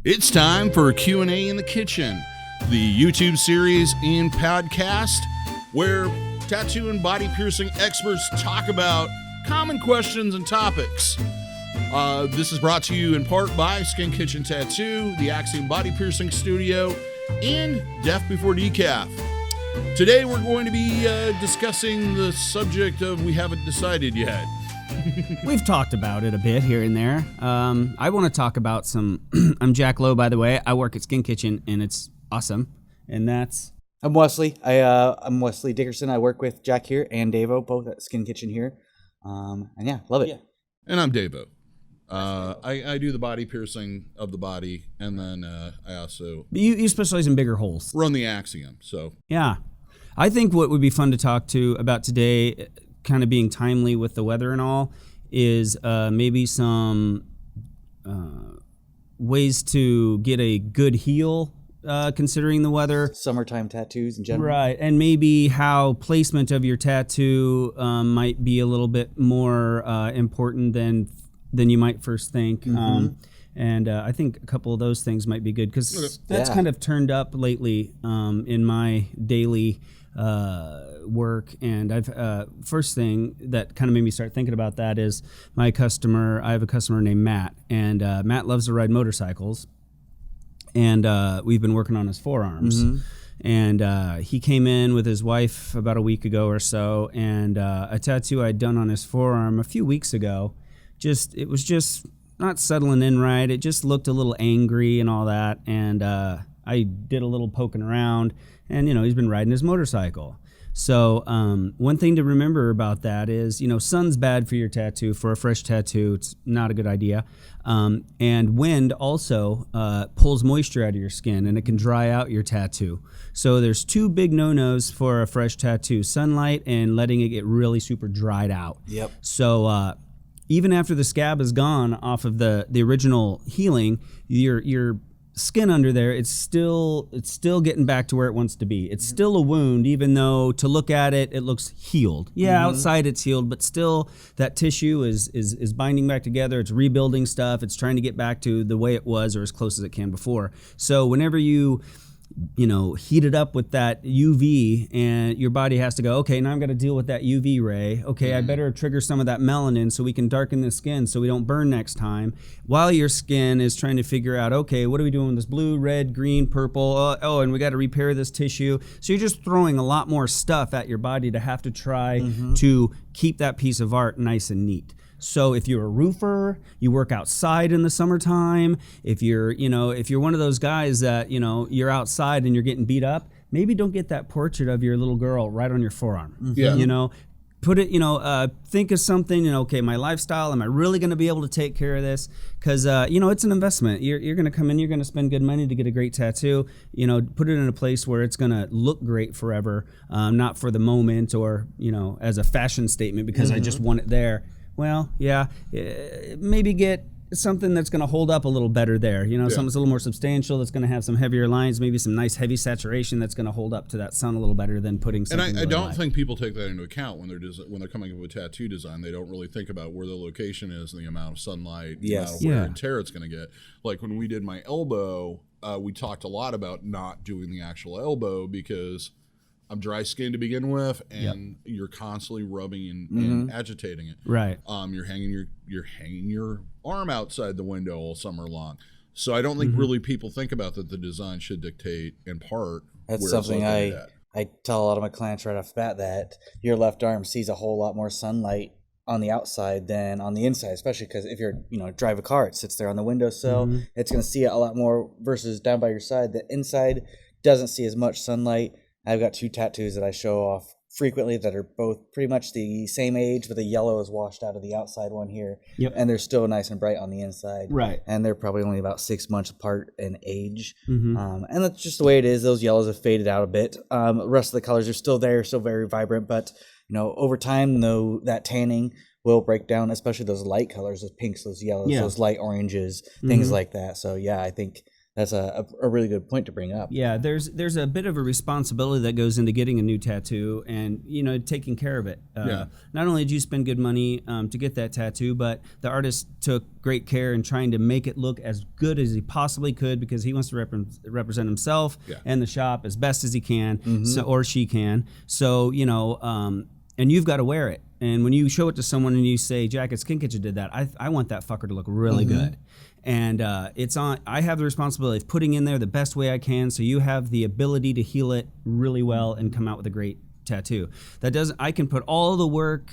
It's time for Q&A in the Kitchen, the YouTube series and podcast where tattoo and body piercing experts talk about common questions and topics. This is brought to you in part by Skin Kitchen Tattoo, the Axiom Body Piercing Studio, and Deaf Before Decaf. Today we're going to be discussing the subject of we haven't decided yet. We've talked about it a bit here and there. I want to talk about some... I'm Jack Lowe, by the way. I work at Skin Kitchen, and it's awesome. And that's... I'm Wesley. I'm Westley Dickerson. I work with Jack here and DaVo, both at Skin Kitchen here. And yeah, love it. Yeah. And I'm DaVo. I do the body piercing of the body, and then I also... You specialize in bigger holes. Run the Axiom, so... Yeah. I think what would be fun to talk to about today, kind of being timely with the weather and all, is maybe some ways to get a good heel considering the weather. Summertime tattoos in general. Right, and maybe how placement of your tattoo might be a little bit more important than you might first think. Mm-hmm. And I think a couple of those things might be good because that's kind of turned up lately in my daily work. And I've first thing that kind of made me start thinking about that is I have a customer named Matt, and Matt loves to ride motorcycles, and we've been working on his forearms. Mm-hmm. And he came in with his wife about a week ago or so, and a tattoo I'd done on his forearm a few weeks ago, it was just not settling in right. It just looked a little angry and all that. And I did a little poking around, and, he's been riding his motorcycle. So one thing to remember about that is, sun's bad for your tattoo. For a fresh tattoo, it's not a good idea. And wind also pulls moisture out of your skin, and it can dry out your tattoo. So there's two big no-nos for a fresh tattoo: sunlight and letting it get really super dried out. Yep. So even after the scab is gone off of the original healing, your skin under there, it's still getting back to where it wants to be. It's still a wound, even though to look at it, it looks healed. Yeah, outside it's healed, but still that tissue is binding back together. It's rebuilding stuff. It's trying to get back to the way it was or as close as it can before. So whenever you heat it up with that UV, and your body has to go, okay, now I'm going to deal with that UV ray. Okay, I better trigger some of that melanin so we can darken the skin so we don't burn next time, while your skin is trying to figure out, okay, what are we doing with this blue, red, green, purple? And we got to repair this tissue. So you're just throwing a lot more stuff at your body to have to try to keep that piece of art nice and neat. So if you're a roofer, you work outside in the summertime. If you're one of those guys that, you're outside and you're getting beat up, maybe don't get that portrait of your little girl right on your forearm. Yeah. Put it, think of something, okay, my lifestyle, am I really going to be able to take care of this? Because, it's an investment. You're going to come in, you're going to spend good money to get a great tattoo. Put it in a place where it's going to look great forever, not for the moment or, as a fashion statement because I just want it there. Well, yeah, maybe get something that's going to hold up a little better there. Something that's a little more substantial, that's going to have some heavier lines, maybe some nice heavy saturation that's going to hold up to that sun a little better than putting something. And I don't think people take that into account when they're coming up with tattoo design. They don't really think about where the location is and the amount of sunlight, the amount of wear and tear it's going to get. Like when we did my elbow, we talked a lot about not doing the actual elbow because I'm dry skinned to begin with, and you're constantly rubbing and agitating it. Right. You're hanging your arm outside the window all summer long. So I don't think really people think about that the design should dictate in part. That's something I tell a lot of my clients right off the bat, that your left arm sees a whole lot more sunlight on the outside than on the inside, especially because if you're drive a car, it sits there on the windowsill. It's going to see it a lot more versus down by your side. The inside doesn't see as much sunlight. I've got two tattoos that I show off frequently that are both pretty much the same age, but the yellow is washed out of the outside one here. Yep. And they're still nice and bright on the inside. Right. And they're probably only about 6 months apart in age. And that's just the way it is. Those yellows have faded out a bit. The rest of the colors are still there, still very vibrant. But, over time, though, that tanning will break down, especially those light colors, those pinks, those yellows, those light oranges, things like that. So, yeah, I think that's a really good point to bring up. Yeah, there's a bit of a responsibility that goes into getting a new tattoo and, taking care of it. Not only did you spend good money to get that tattoo, but the artist took great care in trying to make it look as good as he possibly could because he wants to represent himself and the shop as best as he can, or she can. So, and you've got to wear it. And when you show it to someone and you say, Jack, it's Skin Kitchen did that, I want that fucker to look really good. And I have the responsibility of putting in there the best way I can so you have the ability to heal it really well and come out with a great tattoo. I can put all the work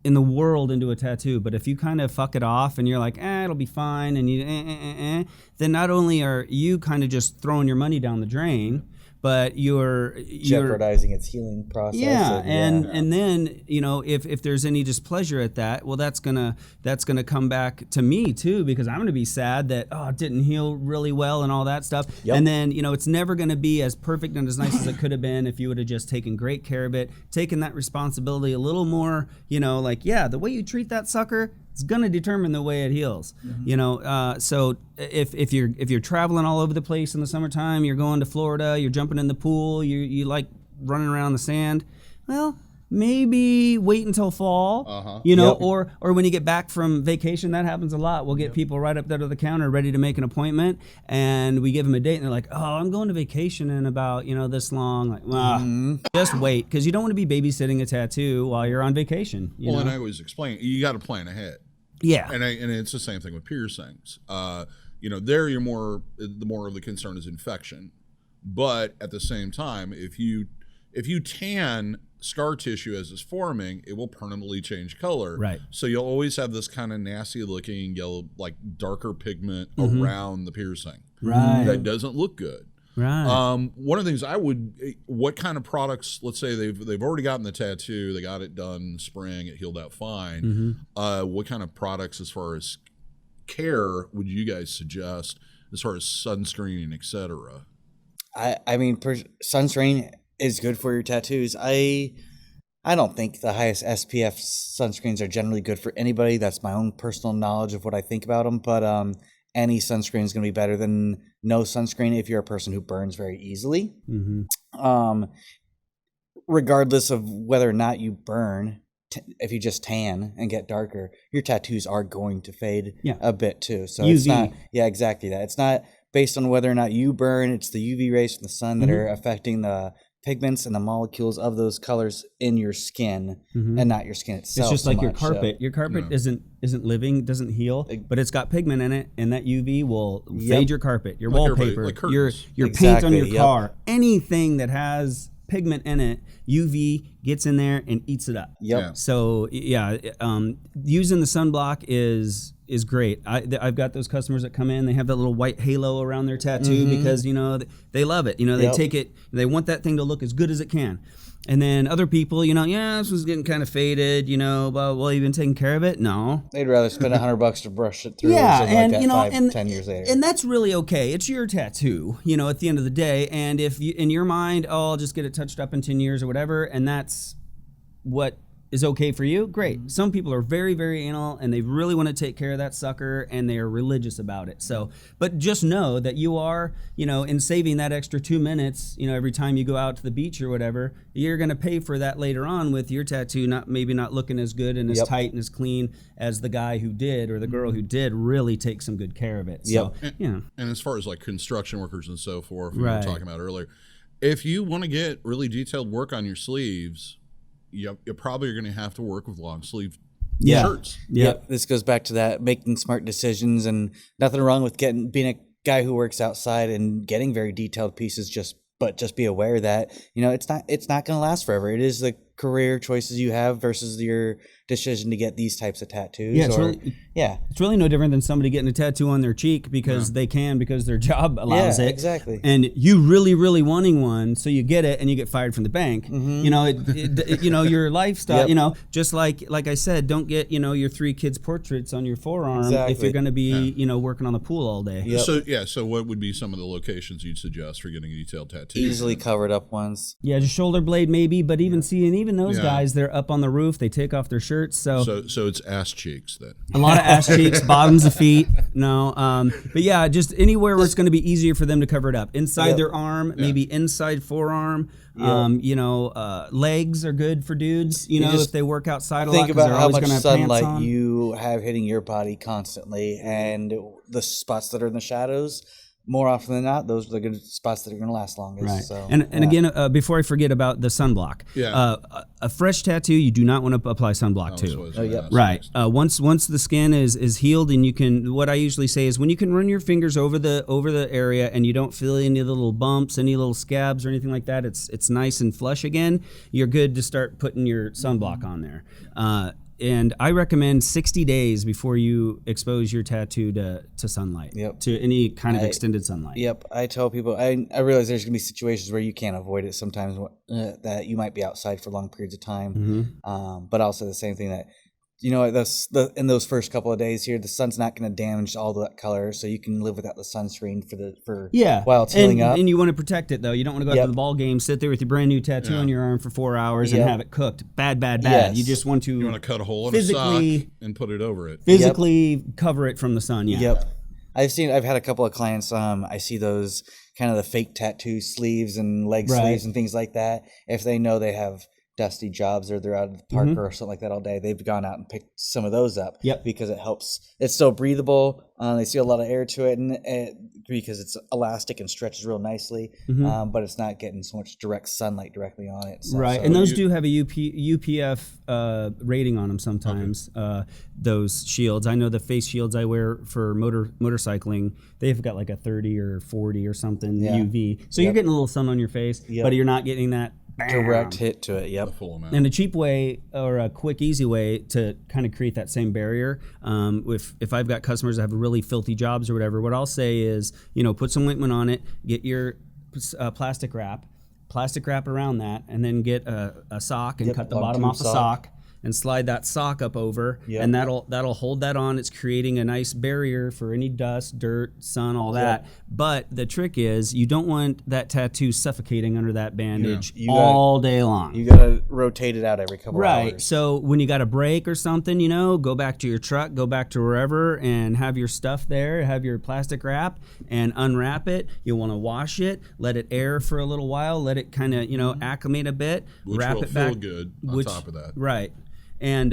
in the world into a tattoo, but if you kind of fuck it off and you're like, it'll be fine, and you then not only are you kind of just throwing your money down the drain, but you're jeopardizing its healing process. And then if there's any displeasure at that, well, that's gonna come back to me too, because I'm gonna be sad that it didn't heal really well and all that stuff. And then it's never gonna be as perfect and as nice as it could have been if you would have just taken great care of it, taken that responsibility a little more. The way you treat that sucker, it's gonna determine the way it heals. So if you're traveling all over the place in the summertime, you're going to Florida, you're jumping in the pool, you like running around the sand, well, maybe wait until fall. Or when you get back from vacation, that happens a lot. We'll get people right up there to the counter ready to make an appointment, and we give them a date, and they're like, I'm going to vacation in about this long. Like, just wait, because you don't want to be babysitting a tattoo while you're on vacation. And I always explain, you got to plan ahead. Yeah, and it's the same thing with piercings. There the more of the concern is infection, but at the same time, if you tan scar tissue as it's forming, it will permanently change color. Right. So you'll always have this kind of nasty looking yellow, like darker pigment around the piercing. Right. That doesn't look good. Right. One of the things what kind of products, let's say they've already gotten the tattoo, they got it done in the spring, it healed out fine. What kind of products as far as care would you guys suggest as far as sunscreen, etc.? I mean, sunscreen is good for your tattoos. I don't think the highest SPF sunscreens are generally good for anybody. That's my own personal knowledge of what I think about them. But any sunscreen is going to be better than no sunscreen if you're a person who burns very easily. Regardless of whether or not you burn, if you just tan and get darker, your tattoos are going to fade a bit too. So UV. It's not, exactly that. It's not based on whether or not you burn. It's the UV rays from the sun that are affecting the pigments and the molecules of those colors in your skin and not your skin itself. It's just like your carpet. Your carpet isn't living, doesn't heal, but it's got pigment in it, and that UV will fade your carpet, your wallpaper, your paint on your car, anything that has pigment in it, UV gets in there and eats it up. So using the sunblock is great. I've got those customers that come in, they have that little white halo around their tattoo because they love it. They take it, they want that thing to look as good as it can. And then other people, this was getting kind of faded, but well, you've been taking care of it? No. They'd rather spend $100 to brush it through. And 10 years later. And that's really okay. It's your tattoo, at the end of the day. And if you, in your mind, I'll just get it touched up in 10 years or whatever, and that's what is okay for you, great. Some people are very, very anal and they really want to take care of that sucker and they are religious about it. So, but just know that you are, in saving that extra 2 minutes, every time you go out to the beach or whatever, you're going to pay for that later on with your tattoo maybe not looking as good and as tight and as clean as the guy who did or the girl who did really take some good care of it. So, and as far as like construction workers and so forth, we were talking about earlier, if you want to get really detailed work on your sleeves, you probably are going to have to work with long sleeve shirts. This goes back to that making smart decisions, and nothing wrong with being a guy who works outside and getting very detailed pieces. Just be aware that it's not going to last forever. It is the career choices you have versus your decision to get these types of tattoos. It's really no different than somebody getting a tattoo on their cheek because they can, because their job allows it. Exactly. And you really, really wanting one, so you get it and you get fired from the bank. Your lifestyle. Just like I said, don't get your 3 kids' portraits on your forearm if you're going to be working on the pool all day. So what would be some of the locations you'd suggest for getting a detailed tattoo? Easily covered up ones. Just shoulder blade maybe, but even even those guys, they're up on the roof. They take off their shirts. So it's ass cheeks then. A lot of ass cheeks, bottoms of feet. No, but yeah, just anywhere where it's going to be easier for them to cover it up. Inside their arm, maybe inside forearm. Legs are good for dudes. If they work outside a lot, think about how much have sunlight you have hitting your body constantly, and the spots that are in the shadows. More often than not, those are the good spots that are going to last longest. Right. So, and again, before I forget about the sunblock, a fresh tattoo you do not want to apply sunblock to. Right. Once the skin is healed, and you can, what I usually say is when you can run your fingers over the area and you don't feel any little bumps, any little scabs or anything like that, it's nice and flush again. You're good to start putting your sunblock on there. And I recommend 60 days before you expose your tattoo to sunlight, to any kind of extended sunlight. Yep. I tell people, I realize there's going to be situations where you can't avoid it sometimes, that you might be outside for long periods of time. But also the same thing that, in those first couple of days here, the sun's not going to damage all that color, so you can live without the sunscreen while it's healing up. And you want to protect it, though. You don't want to go out to the ball game, sit there with your brand new tattoo on your arm for 4 hours and have it cooked. Bad. Yes. You just want to cut a hole in a sock and put it over it. Physically cover it from the sun. I've had a couple of clients. I see those kind of the fake tattoo sleeves and leg sleeves and things like that. If they know they have dusty jobs or they're out at the park or something like that all day, they've gone out and picked some of those up because it helps. It's still breathable. They see a lot of air to it, and because it's elastic and stretches real nicely, but it's not getting so much direct sunlight directly on it. So, and those do have a UPF rating on them sometimes. Those shields, I know the face shields I wear for motorcycling, they've got like a 30 or 40 or something UV. So you're getting a little sun on your face, but you're not getting that direct hit to it. Full amount. And a cheap way or a quick, easy way to kind of create that same barrier. If I've got customers that have really filthy jobs or whatever, what I'll say is, put some ointment on it, get your plastic wrap around that, and then get a sock and cut the bottom off the sock. And slide that sock up over, and that'll hold that on. It's creating a nice barrier for any dust, dirt, sun, all that. But the trick is you don't want that tattoo suffocating under that bandage all day long. You gotta rotate it out every couple of hours. So when you got a break or something, go back to your truck, go back to wherever, and have your stuff there. Have your plastic wrap and unwrap it. You'll want to wash it, let it air for a little while, let it kind of acclimate a bit. Which wrap will it back. feel good on top of that. Right. And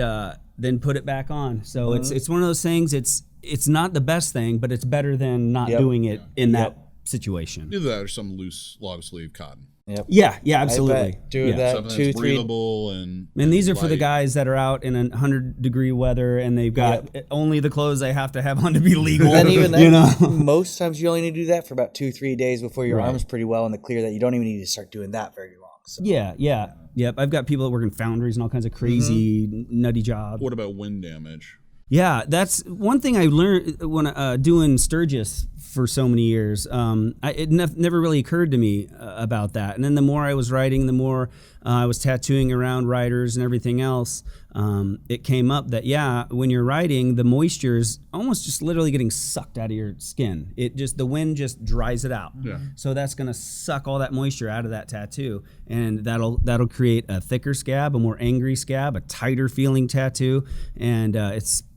then put it back on. So it's one of those things. It's not the best thing, but it's better than not doing it in that situation. Either that or some loose long sleeve cotton. Yeah, absolutely. Do that something that's breathable and these are light. for the guys that are out in 100-degree weather and they've got only the clothes they have to have on to be legal. And even then, most times you only need to do that for about 2-3 days before your arm's pretty well in the clear. That you don't even need to start doing that very long. So. Yep. I've got people that work in foundries and all kinds of crazy, nutty jobs. What about wind damage? Yeah, that's one thing I learned when doing Sturgis for so many years. It never really occurred to me about that. And then the more I was writing, the more I was tattooing around writers and everything else. It came up that when you're writing, the moisture is almost just literally getting sucked out of your skin. The wind just dries it out. Yeah. So that's gonna suck all that moisture out of that tattoo, and that'll create a thicker scab, a more angry scab, a tighter feeling tattoo, and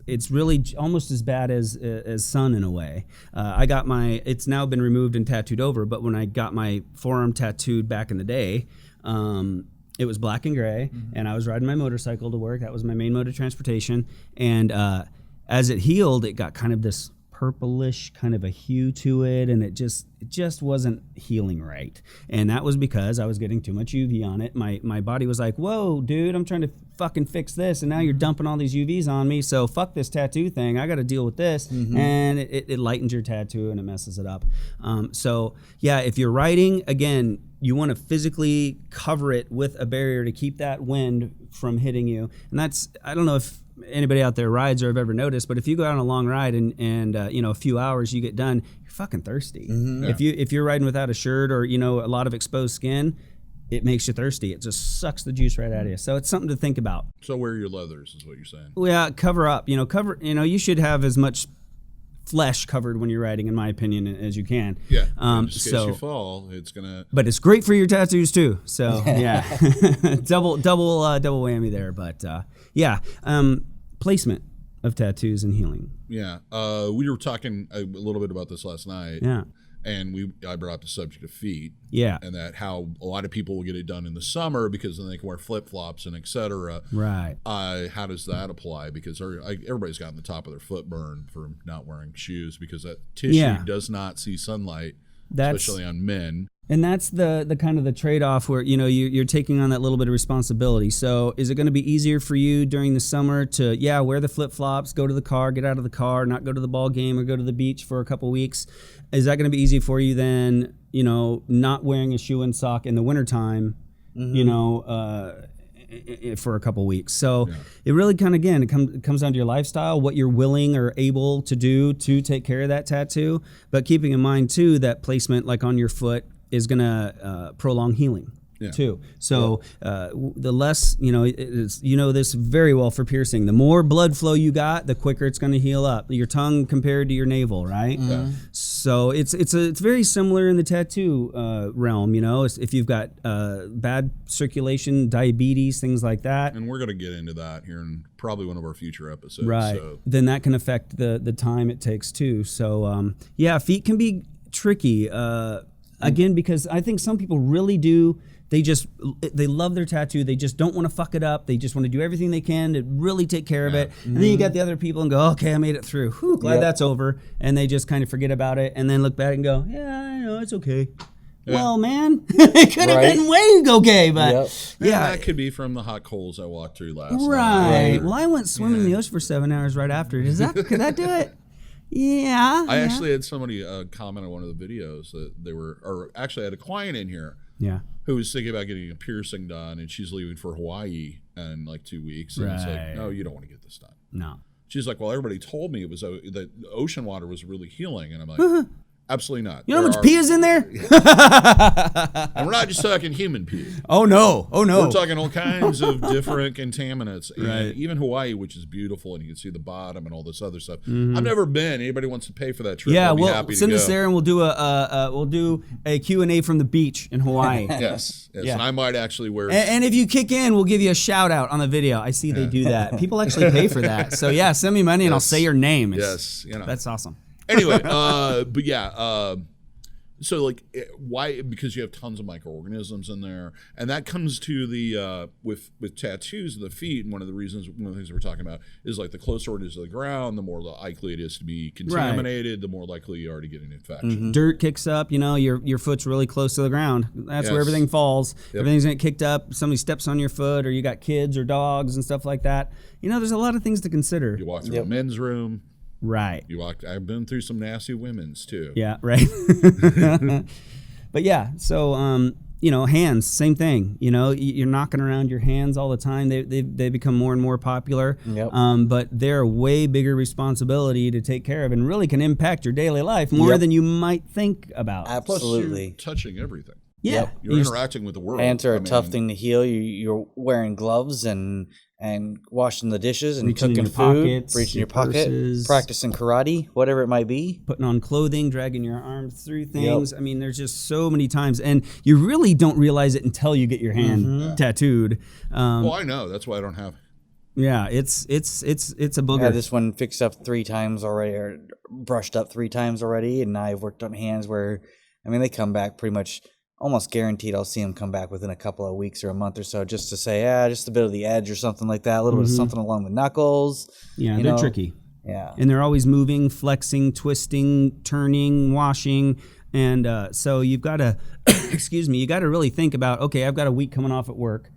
it's really almost as bad as sun in a way. It's now been removed and tattooed over, but when I got my forearm tattooed back in the day, it was black and gray, and I was riding my motorcycle to work. That was my main mode of transportation. And as it healed, it got kind of this purplish kind of a hue to it, and it just wasn't healing right. And that was because I was getting too much UV on it. My body was like, whoa, dude, I'm trying to fucking fix this, and now you're dumping all these UVs on me, so fuck this tattoo thing. I got to deal with this. And it lightens your tattoo, and it messes it up. If you're writing, again, you want to physically cover it with a barrier to keep that wind from hitting you. And that's, I don't know if anybody out there rides or have ever noticed, but if you go out on a long ride and a few hours you get done, you're fucking thirsty. If you're riding without a shirt or a lot of exposed skin, it makes you thirsty. It just sucks the juice right out of you. So it's something to think about. So wear your leathers is what you're saying. Well, yeah, cover up. You should have as much flesh covered when you're riding, in my opinion, as you can. Yeah. Just in case you fall, it's gonna. But it's great for your tattoos too. So yeah, double whammy there. But placement of tattoos and healing. Yeah. We were talking a little bit about this last night. Yeah. And I brought up the subject of feet. Yeah. And that how a lot of people will get it done in the summer because then they can wear flip-flops and et cetera. Right. How does that apply? Because everybody's gotten the top of their foot burned from not wearing shoes because that tissue does not see sunlight, especially on men. And that's the kind of the trade-off where, you're taking on that little bit of responsibility. So is it going to be easier for you during the summer to, wear the flip-flops, go to the car, get out of the car, not go to the ball game or go to the beach for a couple weeks? Is that going to be easy for you than, not wearing a shoe and sock in the wintertime, for a couple weeks? So it really kind of, again, it comes down to your lifestyle, what you're willing or able to do to take care of that tattoo. But keeping in mind, too, that placement like on your foot is going to prolong healing too. So the less, this very well for piercing, the more blood flow you got, the quicker it's going to heal up. Your tongue compared to your navel, right? Yeah. So it's very similar in the tattoo realm. If you've got bad circulation, diabetes, things like that. And we're going to get into that here in probably one of our future episodes. Right. So. Then that can affect the time it takes too. So feet can be tricky. Again, because I think some people really do, they love their tattoo. They just don't want to fuck it up. They just want to do everything they can to really take care of it. And then you got the other people and go, okay, I made it through. Whew, glad that's over. And they just kind of forget about it and then look back and go, I know, it's okay. Yeah. Well, man, it could have been way okay, but that could be from the hot coals I walked through last night. Right. Well, I went swimming in the ocean for 7 hours right after. Could that do it? Yeah. I actually had somebody comment on one of the videos that I had a client in here who was thinking about getting a piercing done, and she's leaving for Hawaii in like 2 weeks. And it's like, no, you don't want to get this done. No. She's like, well, everybody told me it was that the ocean water was really healing. And I'm like, absolutely not. You know how much pee is in there? And we're not just talking human pee. Oh, no. We're talking all kinds of different contaminants. And even Hawaii, which is beautiful, and you can see the bottom and all this other stuff. I've never been. Anybody wants to pay for that trip? Yeah, I'll be happy send to us go. there, and we'll do a Q&A from the beach in Hawaii. Yes. And I might actually wear. And if you kick in, we'll give you a shout out on the video. I see they do that. People actually pay for that. So send me money and I'll say your name. That's awesome. Anyway, so like why? Because you have tons of microorganisms in there, and that comes to the with tattoos of the feet. And one of the things we're talking about is like the closer it is to the ground, the more likely it is to be contaminated, the more likely you are to get an infection. Dirt kicks up, your foot's really close to the ground. That's where everything falls. Everything's gonna get kicked up. Somebody steps on your foot, or you got kids or dogs and stuff like that. There's a lot of things to consider. You walk through a men's room. Right. I've been through some nasty women's too. Yeah, right. But so hands, same thing. You're knocking around your hands all the time. They become more and more popular. Yep. But they're a way bigger responsibility to take care of, and really can impact your daily life more than you might think about. Absolutely. Plus you're touching everything. Yeah. You're interacting with the world. Hands are a tough thing to heal. You're wearing gloves and washing the dishes and cooking food, reaching your pocket, practicing karate, whatever it might be. Putting on clothing, dragging your arms through things. I mean, there's just so many times, and you really don't realize it until you get your hand tattooed. Well, I know. That's why I don't have it. Yeah, it's a booger. I had this one fixed up 3 times already, or brushed up 3 times already, and I've worked on hands where, they come back pretty much. Almost guaranteed I'll see them come back within a couple of weeks or a month or so, just to say, just a bit of the edge or something like that, a little bit of something along the knuckles. Yeah, they're tricky. Yeah. And they're always moving, flexing, twisting, turning, washing. And so you've got to, you got to really think about, okay, I've got a week coming off at work.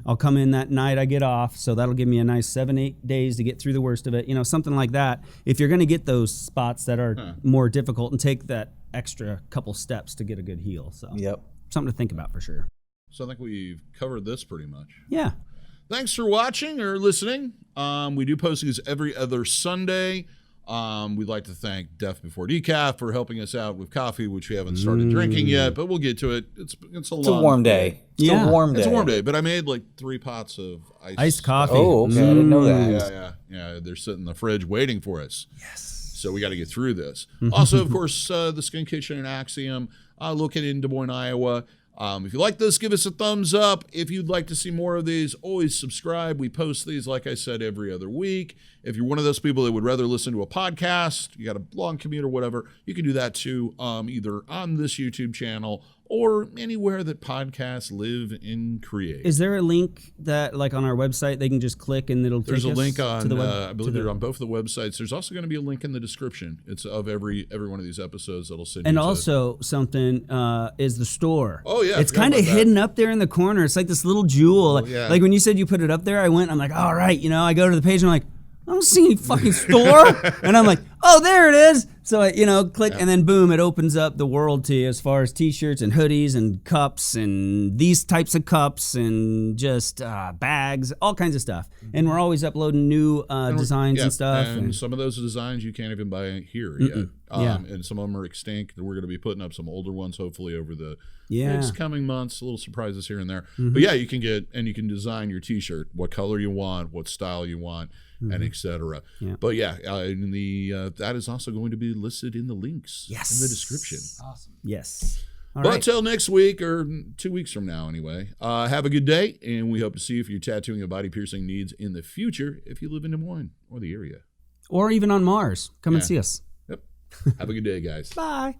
I'll come in that night I get off, so that'll give me a nice 7-8 days to get through the worst of it. Something like that. If you're going to get those spots that are more difficult and take that extra couple steps to get a good heal. So something to think about for sure. So I think we've covered this pretty much. Yeah. Thanks for watching or listening. We do post these every other Sunday. We'd like to thank Def Before Decaf for helping us out with coffee, which we haven't started drinking yet, but we'll get to it. It's a warm day. It's a warm day. It's a warm day, but I made like 3 pots of iced coffee. Oh, okay. I didn't know that. Yeah. They're sitting in the fridge waiting for us. Yes. So we got to get through this. Also, of course, the Skin Kitchen and Axiom, located in Des Moines, Iowa. If you like this, give us a thumbs up. If you'd like to see more of these, always subscribe. We post these, like I said, every other week. If you're one of those people that would rather listen to a podcast, you got a long commute or whatever, you can do that too, either on this YouTube channel or anywhere that podcasts live and create. Is there a link that, like on our website, they can just click and it'll There's take a link us on, to the I believe they're on both of the websites. There's also going to be a link in the description. It's of every one of these episodes that'll send And you also something is the store. Oh, yeah, I it's forgot kind of about that. hidden up there in the corner. It's like this little jewel. yeah. Like when you said you put it up there, I went. I'm like, all right, I go to the page and I'm like, I don't see any fucking store. And I'm like, oh, there it is. So I, click and then boom, it opens up the world to you as far as t-shirts and hoodies and cups and these types of cups and just bags, all kinds of stuff. And we're always uploading new designs and stuff. And some of those designs you can't even buy here yet. Yeah. And some of them are extinct. We're going to be putting up some older ones hopefully over the Yeah. next coming months. Little surprises here and there. But yeah, you can design your t-shirt, what color you want, what style you want, and etc. Yeah. But yeah, that is also going to be listed in the links in the description. Awesome. Yes. All But right. until next week or 2 weeks from now anyway, have a good day, and we hope to see you for your tattooing and body piercing needs in the future if you live in Des Moines or the area. Or even on Mars. Come and Yeah. see us. Yep. Have a good day, guys. Bye.